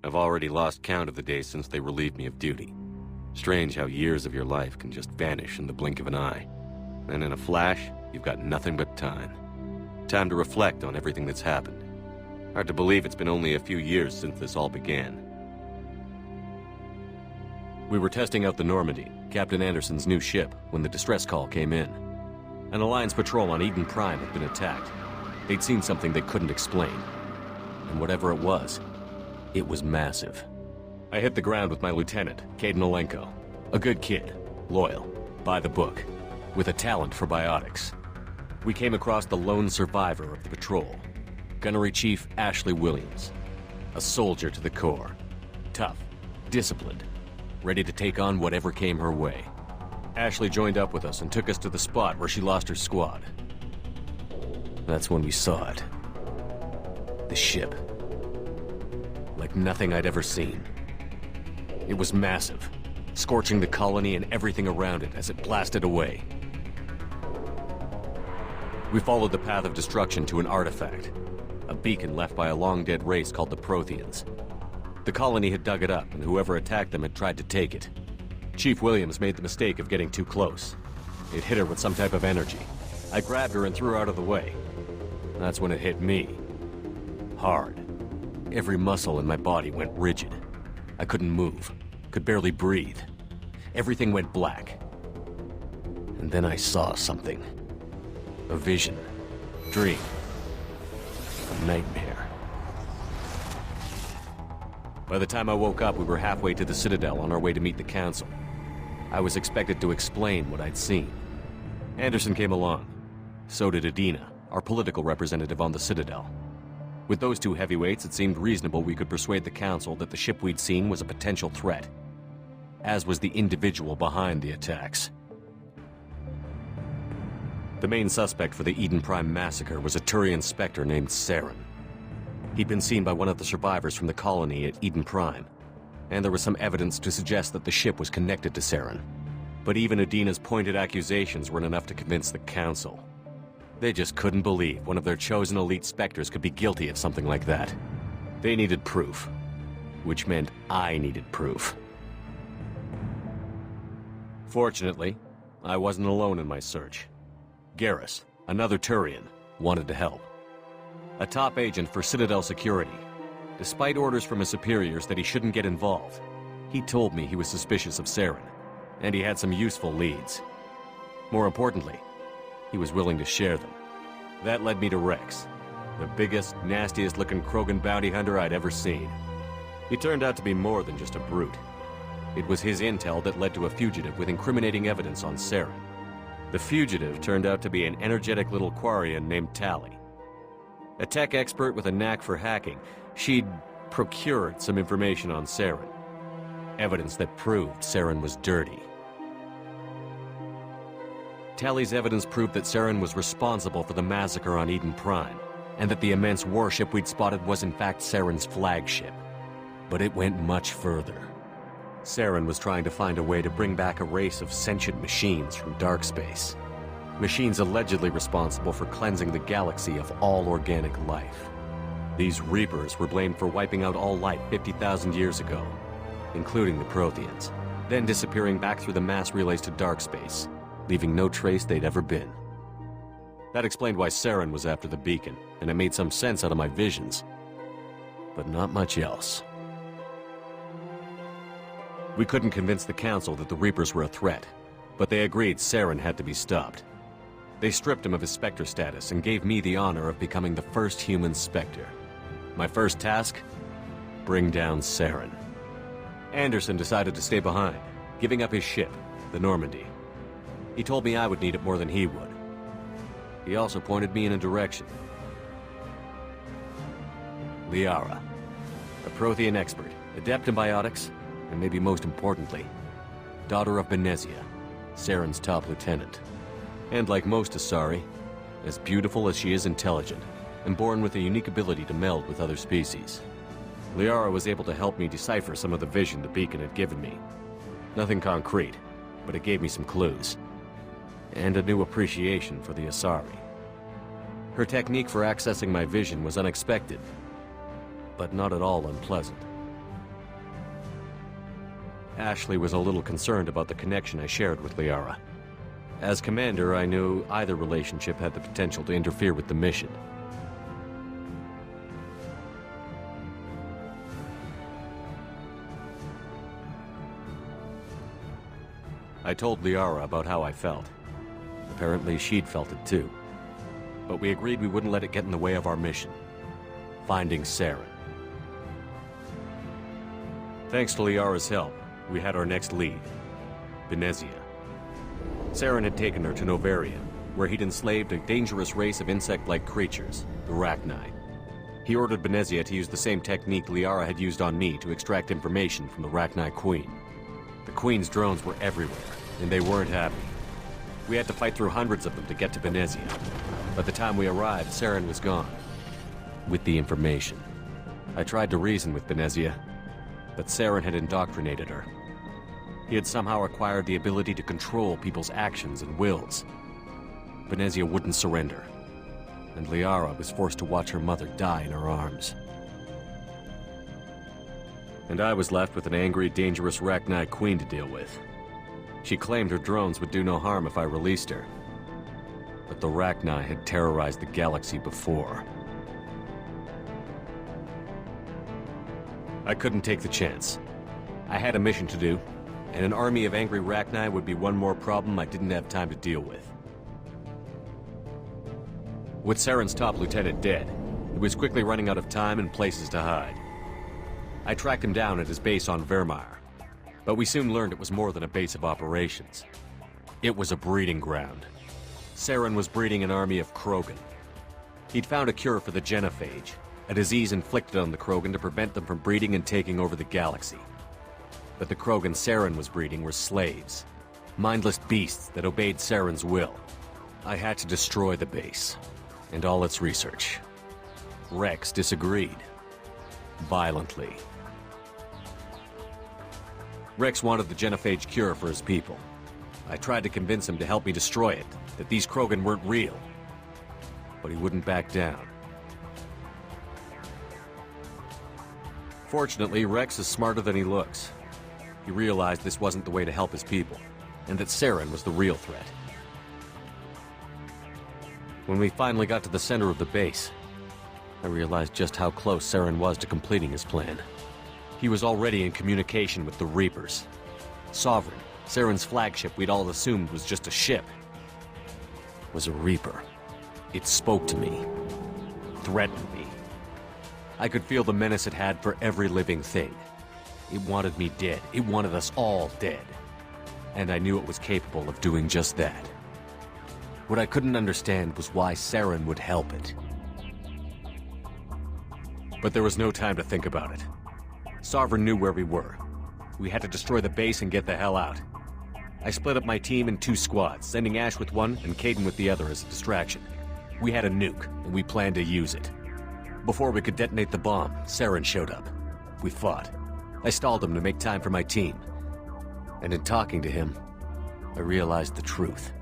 I've already lost count of the days since they relieved me of duty. Strange how years of your life can just vanish in the blink of an eye. And in a flash, you've got nothing but time. Time to reflect on everything that's happened. Hard to believe it's been only a few years since this all began. We were testing out the Normandy, Captain Anderson's new ship, when the distress call came in. An Alliance patrol on Eden Prime had been attacked. They'd seen something they couldn't explain. And whatever it was massive. I hit the ground with my lieutenant, Kaidan Alenko. A good kid, loyal, by the book, with a talent for biotics. We came across the lone survivor of the patrol, Gunnery Chief Ashley Williams. A soldier to the core. Tough, disciplined, ready to take on whatever came her way. Ashley joined up with us and took us to the spot where she lost her squad. That's when we saw it. The ship. Like nothing I'd ever seen. It was massive, scorching the colony and everything around it as it blasted away. We followed the path of destruction to an artifact, a beacon left by a long-dead race called the Protheans. The colony had dug it up, and whoever attacked them had tried to take it. Chief Williams made the mistake of getting too close. It hit her with some type of energy. I grabbed her and threw her out of the way. That's when it hit me. Hard. Every muscle in my body went rigid. I couldn't move, could barely breathe. Everything went black. And then I saw something. A vision. Dream. A nightmare. By the time I woke up, we were halfway to the Citadel on our way to meet the Council. I was expected to explain what I'd seen. Anderson came along. So did Adina, our political representative on the Citadel. With those two heavyweights, it seemed reasonable we could persuade the Council that the ship we'd seen was a potential threat, as was the individual behind the attacks. The main suspect for the Eden Prime massacre was a Turian Spectre named Saren. He'd been seen by one of the survivors from the colony at Eden Prime, and there was some evidence to suggest that the ship was connected to Saren. But even Adina's pointed accusations weren't enough to convince the Council. They just couldn't believe one of their chosen elite Spectres could be guilty of something like that. They needed proof, which meant I needed proof. Fortunately, I wasn't alone in my search. Garrus, another Turian, wanted to help. A top agent for Citadel Security. Despite orders from his superiors that he shouldn't get involved, he told me he was suspicious of Saren, and he had some useful leads. More importantly, he was willing to share them. That led me to Rex, the biggest, nastiest-looking Krogan bounty hunter I'd ever seen. He turned out to be more than just a brute. It was his intel that led to a fugitive with incriminating evidence on Saren. The fugitive turned out to be an energetic little Quarian named Tali. A tech expert with a knack for hacking, she'd procured some information on Saren. Evidence that proved Saren was dirty. Tali's evidence proved that Saren was responsible for the massacre on Eden Prime, and that the immense warship we'd spotted was in fact Saren's flagship. But it went much further. Saren was trying to find a way to bring back a race of sentient machines from dark space. Machines allegedly responsible for cleansing the galaxy of all organic life. These Reapers were blamed for wiping out all life 50,000 years ago, including the Protheans, then disappearing back through the mass relays to dark space, leaving no trace they'd ever been. That explained why Saren was after the beacon, and it made some sense out of my visions. But not much else. We couldn't convince the Council that the Reapers were a threat, but they agreed Saren had to be stopped. They stripped him of his Spectre status and gave me the honor of becoming the first human Spectre. My first task? Bring down Saren. Anderson decided to stay behind, giving up his ship, the Normandy. He told me I would need it more than he would. He also pointed me in a direction. Liara, a Prothean expert, adept in biotics, and maybe most importantly, daughter of Benezia, Saren's top lieutenant. And like most Asari, as beautiful as she is intelligent, and born with a unique ability to meld with other species. Liara was able to help me decipher some of the vision the beacon had given me. Nothing concrete, but it gave me some clues. And a new appreciation for the Asari. Her technique for accessing my vision was unexpected, but not at all unpleasant. Ashley was a little concerned about the connection I shared with Liara. As commander, I knew either relationship had the potential to interfere with the mission. I told Liara about how I felt. Apparently, she'd felt it too. But we agreed we wouldn't let it get in the way of our mission. Finding Saren. Thanks to Liara's help, we had our next lead. Benezia. Saren had taken her to Novaria, where he'd enslaved a dangerous race of insect-like creatures, the Rachni. He ordered Benezia to use the same technique Liara had used on me to extract information from the Rachni Queen. The Queen's drones were everywhere, and they weren't happy. We had to fight through hundreds of them to get to Benezia. By the time we arrived, Saren was gone. With the information. I tried to reason with Benezia, but Saren had indoctrinated her. He had somehow acquired the ability to control people's actions and wills. Benezia wouldn't surrender, and Liara was forced to watch her mother die in her arms. And I was left with an angry, dangerous Rachni Queen to deal with. She claimed her drones would do no harm if I released her. But the Rachni had terrorized the galaxy before. I couldn't take the chance. I had a mission to do, and an army of angry Rachni would be one more problem I didn't have time to deal with. With Saren's top lieutenant dead, he was quickly running out of time and places to hide. I tracked him down at his base on Vermeer, but we soon learned it was more than a base of operations. It was a breeding ground. Saren was breeding an army of Krogan. He'd found a cure for the genophage, a disease inflicted on the Krogan to prevent them from breeding and taking over the galaxy. But the Krogan Saren was breeding were slaves, mindless beasts that obeyed Saren's will. I had to destroy the base, and all its research. Rex disagreed. Violently. Rex wanted the genophage cure for his people. I tried to convince him to help me destroy it, that these Krogan weren't real. But he wouldn't back down. Fortunately, Rex is smarter than he looks. He realized this wasn't the way to help his people, and that Saren was the real threat. When we finally got to the center of the base, I realized just how close Saren was to completing his plan. He was already in communication with the Reapers. Sovereign, Saren's flagship we'd all assumed was just a ship, was a Reaper. It spoke to me, threatened me. I could feel the menace it had for every living thing. It wanted me dead. It wanted us all dead. And I knew it was capable of doing just that. What I couldn't understand was why Saren would help it. But there was no time to think about it. Sovereign knew where we were. We had to destroy the base and get the hell out. I split up my team in 2 squads, sending Ash with one and Kaidan with the other as a distraction. We had a nuke, and we planned to use it. Before we could detonate the bomb, Saren showed up. We fought. I stalled him to make time for my team. And in talking to him, I realized the truth.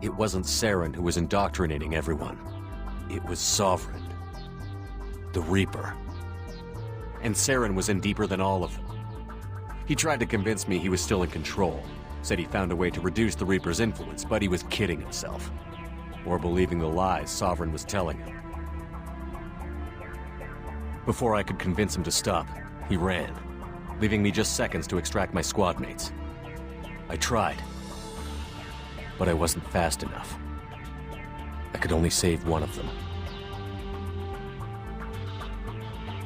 It wasn't Saren who was indoctrinating everyone. It was Sovereign. The Reaper. And Saren was in deeper than all of them. He tried to convince me he was still in control. Said he found a way to reduce the Reaper's influence, but he was kidding himself. Or believing the lies Sovereign was telling him. Before I could convince him to stop, he ran, leaving me just seconds to extract my squad mates. I tried, but I wasn't fast enough. I could only save one of them.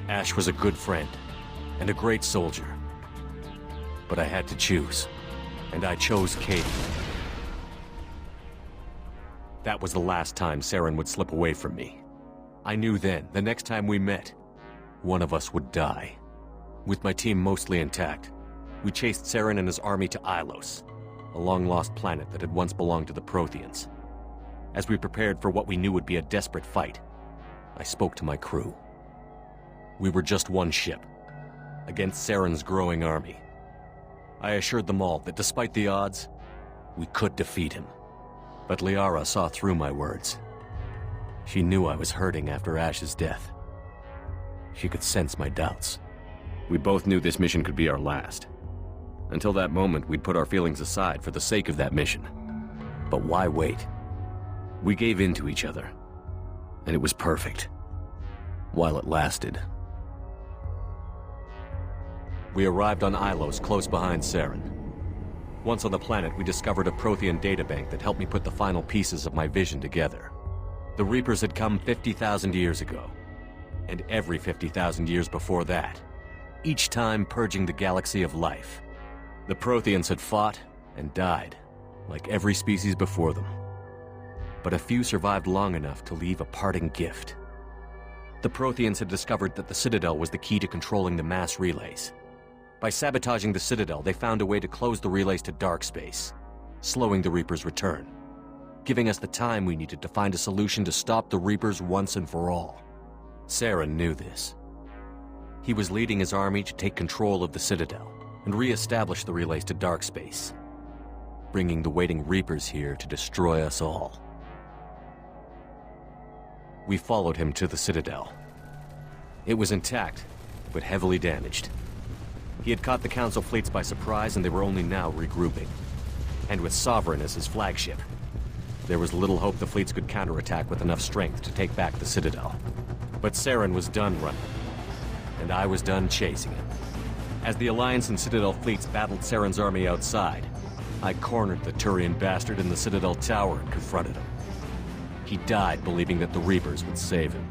Ash was a good friend, and a great soldier. But I had to choose, and I chose Kaidan. That was the last time Saren would slip away from me. I knew then, the next time we met, one of us would die. With my team mostly intact, we chased Saren and his army to Ilos, a long-lost planet that had once belonged to the Protheans. As we prepared for what we knew would be a desperate fight, I spoke to my crew. We were just one ship, against Saren's growing army. I assured them all that despite the odds, we could defeat him. But Liara saw through my words. She knew I was hurting after Ash's death. She could sense my doubts. We both knew this mission could be our last. Until that moment, we'd put our feelings aside for the sake of that mission. But why wait? We gave in to each other, and it was perfect. While it lasted. We arrived on Ilos, close behind Saren. Once on the planet, we discovered a Prothean databank that helped me put the final pieces of my vision together. The Reapers had come 50,000 years ago, and every 50,000 years before that, each time purging the galaxy of life. The Protheans had fought and died, like every species before them. But a few survived long enough to leave a parting gift. The Protheans had discovered that the Citadel was the key to controlling the mass relays. By sabotaging the Citadel, they found a way to close the relays to dark space, slowing the Reapers' return, giving us the time we needed to find a solution to stop the Reapers once and for all. Saren knew this. He was leading his army to take control of the Citadel and re-establish the relays to dark space, bringing the waiting Reapers here to destroy us all. We followed him to the Citadel. It was intact, but heavily damaged. He had caught the Council fleets by surprise, and they were only now regrouping. And with Sovereign as his flagship, there was little hope the fleets could counterattack with enough strength to take back the Citadel. But Saren was done running, and I was done chasing him. As the Alliance and Citadel fleets battled Saren's army outside, I cornered the Turian bastard in the Citadel tower and confronted him. He died believing that the Reapers would save him.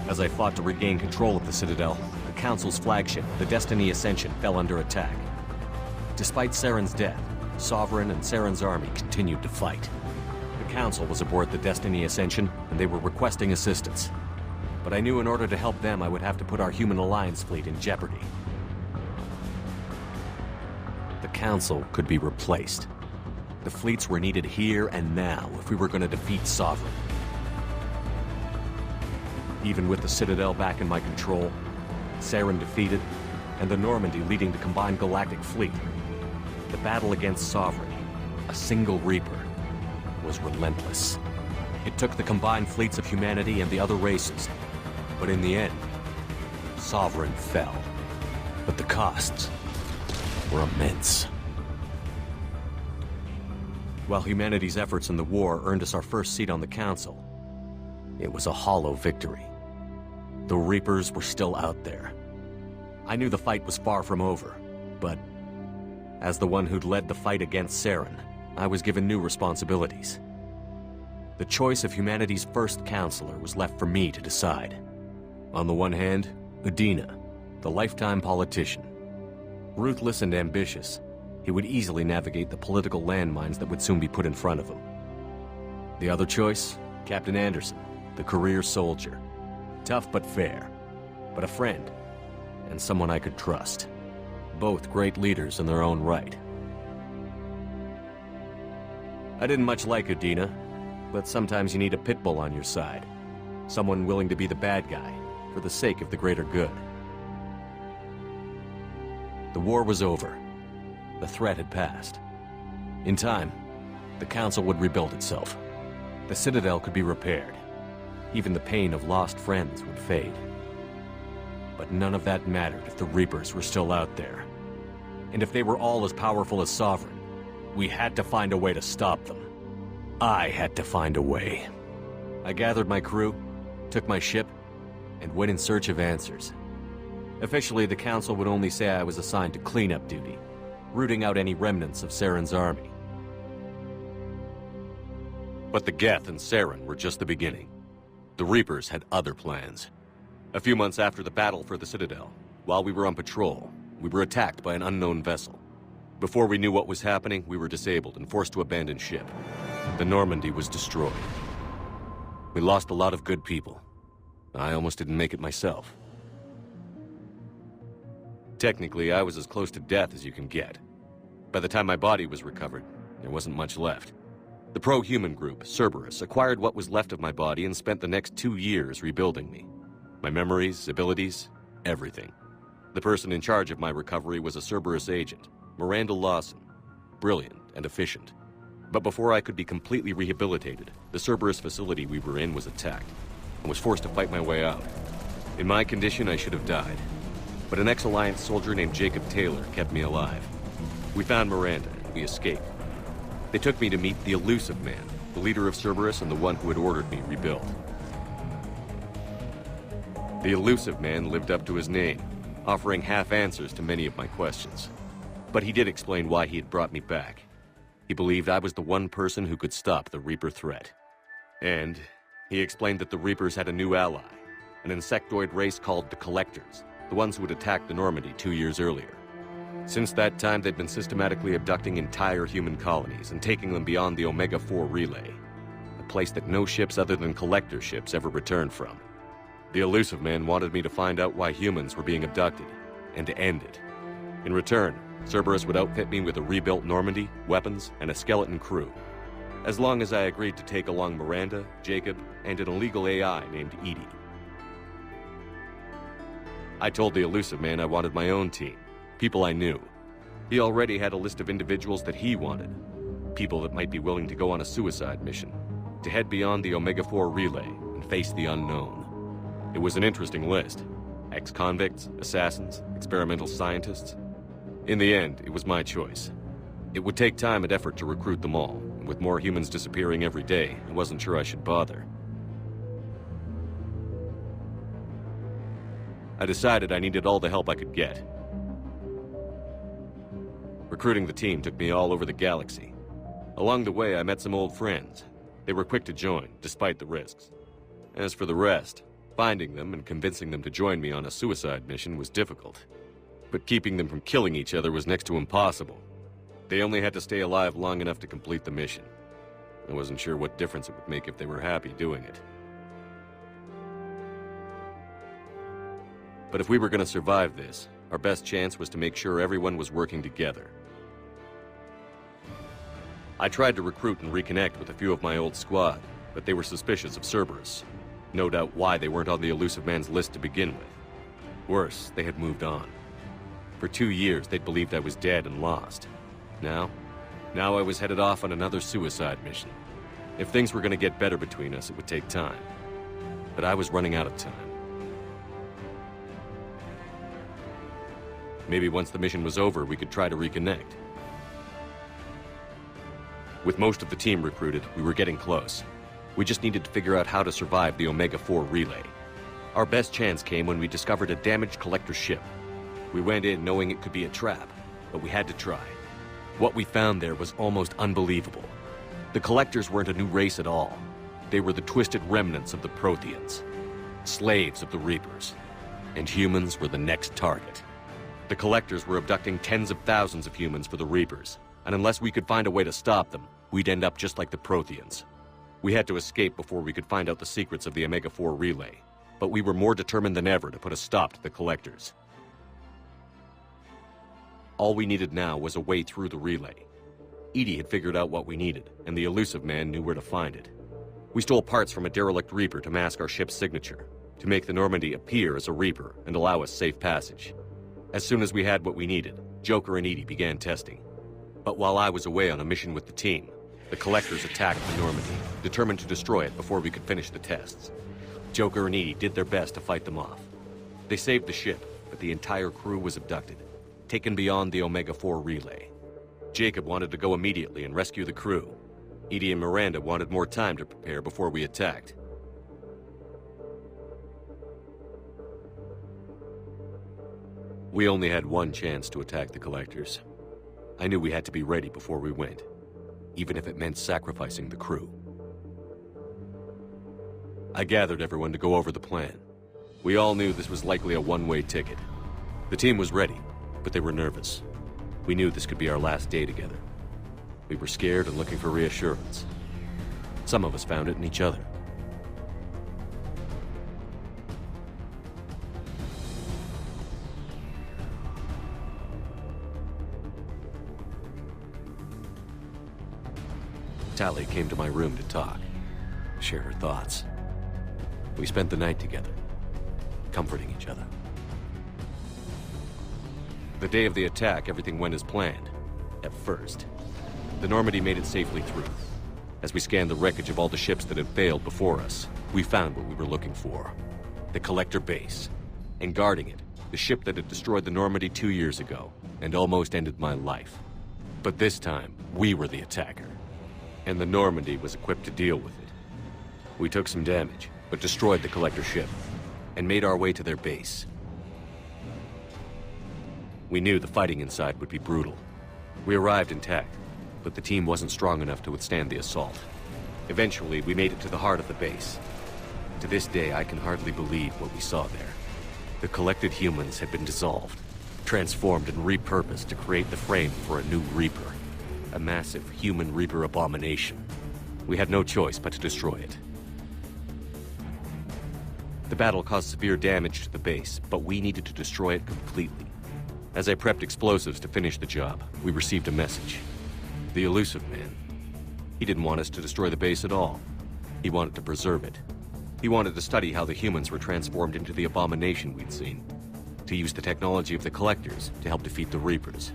As I fought to regain control of the Citadel, the Council's flagship, the Destiny Ascension, fell under attack. Despite Saren's death, Sovereign and Saren's army continued to fight. The Council was aboard the Destiny Ascension, and they were requesting assistance. But I knew in order to help them, I would have to put our human Alliance fleet in jeopardy. The Council could be replaced. The fleets were needed here and now if we were going to defeat Sovereign. Even with the Citadel back in my control, Saren defeated, and the Normandy leading the combined galactic fleet, the battle against Sovereign, a single Reaper, was relentless. It took the combined fleets of humanity and the other races, but in the end, Sovereign fell. But the costs were immense. While humanity's efforts in the war earned us our first seat on the Council, it was a hollow victory. The Reapers were still out there. I knew the fight was far from over, but as the one who'd led the fight against Saren, I was given new responsibilities. The choice of humanity's first counselor was left for me to decide. On the one hand, Udina, the lifetime politician. Ruthless and ambitious, he would easily navigate the political landmines that would soon be put in front of him. The other choice, Captain Anderson, the career soldier. Tough but fair, but a friend, and someone I could trust. Both great leaders in their own right. I didn't much like Udina, but sometimes you need a pit bull on your side. Someone willing to be the bad guy, for the sake of the greater good. The war was over. The threat had passed. In time, the Council would rebuild itself. The Citadel could be repaired. Even the pain of lost friends would fade. But none of that mattered if the Reapers were still out there. And if they were all as powerful as Sovereign, we had to find a way to stop them. I had to find a way. I gathered my crew, took my ship, and went in search of answers. Officially, the Council would only say I was assigned to cleanup duty, rooting out any remnants of Saren's army. But the Geth and Saren were just the beginning. The Reapers had other plans. A few months after the battle for the Citadel, while we were on patrol, we were attacked by an unknown vessel. Before we knew what was happening, we were disabled and forced to abandon ship. The Normandy was destroyed. We lost a lot of good people. I almost didn't make it myself. Technically, I was as close to death as you can get. By the time my body was recovered, there wasn't much left. The pro-human group, Cerberus, acquired what was left of my body and spent the next 2 years rebuilding me. My memories, abilities, everything. The person in charge of my recovery was a Cerberus agent, Miranda Lawson. Brilliant and efficient. But before I could be completely rehabilitated, the Cerberus facility we were in was attacked, and was forced to fight my way out. In my condition, I should have died. but an ex-Alliance soldier named Jacob Taylor kept me alive. We found Miranda, and we escaped. They took me to meet the Elusive Man, the leader of Cerberus and the one who had ordered me rebuilt. The Elusive Man lived up to his name, offering half answers to many of my questions. But he did explain why he had brought me back. He believed I was the one person who could stop the Reaper threat. And he explained that the Reapers had a new ally, an insectoid race called the Collectors, the ones who had attacked the Normandy 2 years earlier. Since that time, they'd been systematically abducting entire human colonies and taking them beyond the Omega-4 relay, a place that no ships other than Collector ships ever returned from. The Elusive Man wanted me to find out why humans were being abducted, and to end it. In return, Cerberus would outfit me with a rebuilt Normandy, weapons, and a skeleton crew, as long as I agreed to take along Miranda, Jacob, and an illegal AI named EDI. I told the Elusive Man I wanted my own team, people I knew. He already had a list of individuals that he wanted, people that might be willing to go on a suicide mission, to head beyond the Omega-4 relay and face the unknown. It was an interesting list. Ex-convicts, assassins, experimental scientists. In the end, it was my choice. It would take time and effort to recruit them all, and with more humans disappearing every day, I wasn't sure I should bother. I decided I needed all the help I could get. Recruiting the team took me all over the galaxy. Along the way, I met some old friends. They were quick to join, despite the risks. As for the rest, finding them and convincing them to join me on a suicide mission was difficult. But keeping them from killing each other was next to impossible. They only had to stay alive long enough to complete the mission. I wasn't sure what difference it would make if they were happy doing it. But if we were going to survive this, our best chance was to make sure everyone was working together. I tried to recruit and reconnect with a few of my old squad, but they were suspicious of Cerberus. No doubt why they weren't on the Elusive Man's list to begin with. Worse, they had moved on. For 2 years, they'd believed I was dead and lost. Now I was headed off on another suicide mission. If things were going to get better between us, it would take time. But I was running out of time. Maybe once the mission was over, we could try to reconnect. With most of the team recruited, we were getting close. We just needed to figure out how to survive the Omega-4 relay. Our best chance came when we discovered a damaged Collector ship. We went in knowing it could be a trap, but we had to try. What we found there was almost unbelievable. The Collectors weren't a new race at all. They were the twisted remnants of the Protheans, slaves of the Reapers, and humans were the next target. The Collectors were abducting tens of thousands of humans for the Reapers, and unless we could find a way to stop them, we'd end up just like the Protheans. We had to escape before we could find out the secrets of the Omega-4 relay, but we were more determined than ever to put a stop to the Collectors. All we needed now was a way through the relay. EDI had figured out what we needed, and the Elusive Man knew where to find it. We stole parts from a derelict Reaper to mask our ship's signature, to make the Normandy appear as a Reaper and allow us safe passage. As soon as we had what we needed, Joker and EDI began testing. But while I was away on a mission with the team, the Collectors attacked the Normandy, determined to destroy it before we could finish the tests. Joker and EDI did their best to fight them off. They saved the ship, but the entire crew was abducted, taken beyond the Omega-4 relay. Jacob wanted to go immediately and rescue the crew. EDI and Miranda wanted more time to prepare before we attacked. We only had one chance to attack the Collectors. I knew we had to be ready before we went, even if it meant sacrificing the crew. I gathered everyone to go over the plan. We all knew this was likely a one-way ticket. The team was ready, but they were nervous. We knew this could be our last day together. We were scared and looking for reassurance. Some of us found it in each other. Tali came to my room to talk, share her thoughts. We spent the night together, comforting each other. The day of the attack, everything went as planned. At first. The Normandy made it safely through. As we scanned the wreckage of all the ships that had failed before us, we found what we were looking for. The Collector base. And guarding it The ship that had destroyed the Normandy 2 years ago, and almost ended my life. But this time, we were the attacker. And the Normandy was equipped to deal with it. We took some damage, but destroyed the Collector ship, and made our way to their base. We knew the fighting inside would be brutal. We arrived intact, but the team wasn't strong enough to withstand the assault. Eventually, we made it to the heart of the base. To this day, I can hardly believe what we saw there. The collected humans had been dissolved, transformed and repurposed to create the frame for a new Reaper. A massive human Reaper abomination. We had no choice but to destroy it. The battle caused severe damage to the base, but we needed to destroy it completely. As I prepped explosives to finish the job, we received a message. The Illusive Man. He didn't want us to destroy the base at all. He wanted to preserve it. He wanted to study how the humans were transformed into the abomination we'd seen. To use the technology of the Collectors to help defeat the Reapers.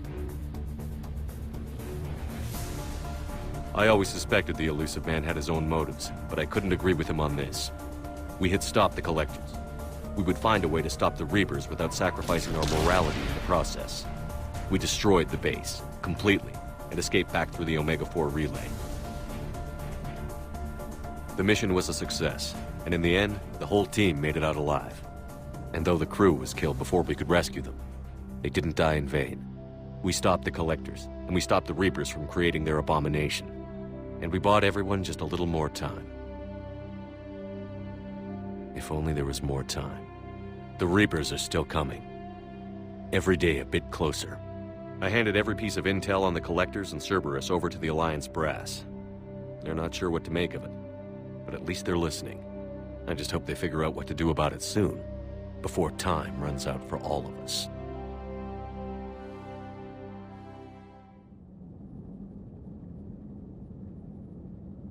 I always suspected the Illusive Man had his own motives, but I couldn't agree with him on this. We had stopped the Collectors. We would find a way to stop the Reapers without sacrificing our morality in the process. We destroyed the base, completely, and escaped back through the Omega-4 relay. The mission was a success, and in the end, the whole team made it out alive. And though the crew was killed before we could rescue them, they didn't die in vain. We stopped the Collectors, and we stopped the Reapers from creating their abomination. And we bought everyone just a little more time. If only there was more time. The Reapers are still coming. Every day a bit closer. I handed every piece of intel on the Collectors and Cerberus over to the Alliance brass. They're not sure what to make of it, but at least they're listening. I just hope they figure out what to do about it soon, before time runs out for all of us.